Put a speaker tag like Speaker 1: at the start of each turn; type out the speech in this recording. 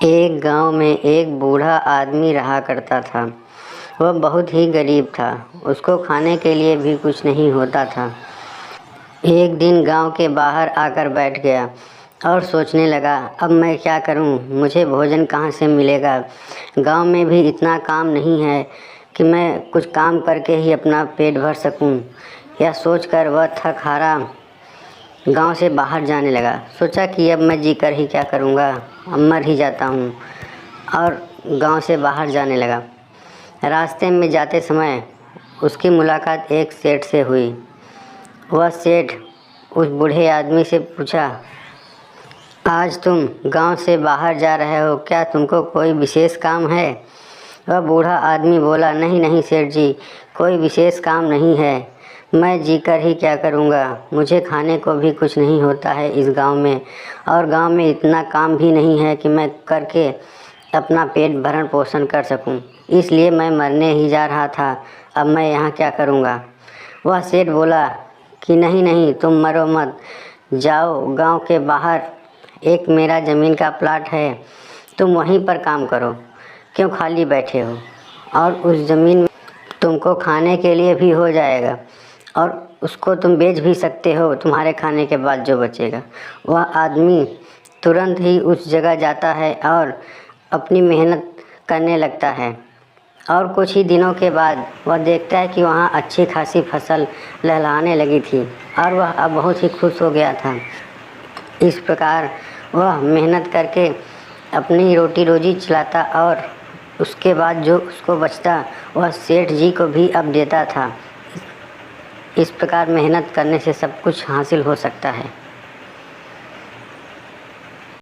Speaker 1: एक गांव में एक बूढ़ा आदमी रहा करता था। वह बहुत ही गरीब था। उसको खाने के लिए भी कुछ नहीं होता था। एक दिन गांव के बाहर आकर बैठ गया और सोचने लगा, अब मैं क्या करूं? मुझे भोजन कहां से मिलेगा? गांव में भी इतना काम नहीं है कि मैं कुछ काम करके ही अपना पेट भर सकूं। यह सोचकर वह थक हारा गांव से बाहर जाने लगा। सोचा कि अब मैं जीकर ही क्या करूंगा, अब मर ही जाता हूं, और गांव से बाहर जाने लगा। रास्ते में जाते समय उसकी मुलाकात एक सेठ से हुई। वह सेठ उस बूढ़े आदमी से पूछा, आज तुम गांव से बाहर जा रहे हो, क्या तुमको कोई विशेष काम है? वह बूढ़ा आदमी बोला, नहीं नहीं सेठ जी, कोई विशेष काम नहीं है। मैं जीकर ही क्या करूँगा? मुझे खाने को भी कुछ नहीं होता है इस गांव में, और गांव में इतना काम भी नहीं है कि मैं करके अपना पेट भरण पोषण कर सकूं। इसलिए मैं मरने ही जा रहा था। अब मैं यहाँ क्या करूँगा? वह सेठ बोला कि नहीं नहीं, तुम मरो मत, जाओ गांव के बाहर एक मेरा ज़मीन का प्लाट है, तुम वहीं पर काम करो, क्यों खाली बैठे हो? और उस ज़मीन में तुमको खाने के लिए भी हो जाएगा और उसको तुम बेच भी सकते हो, तुम्हारे खाने के बाद जो बचेगा। वह आदमी तुरंत ही उस जगह जाता है और अपनी मेहनत करने लगता है, और कुछ ही दिनों के बाद वह देखता है कि वहाँ अच्छी खासी फसल लहलहाने लगी थी और वह अब बहुत ही खुश हो गया था। इस प्रकार वह मेहनत करके अपनी रोटी रोजी चलाता और उसके बाद जो उसको बचता वह सेठ जी को भी अब देता था। इस प्रकार मेहनत करने से सब कुछ हासिल हो सकता है।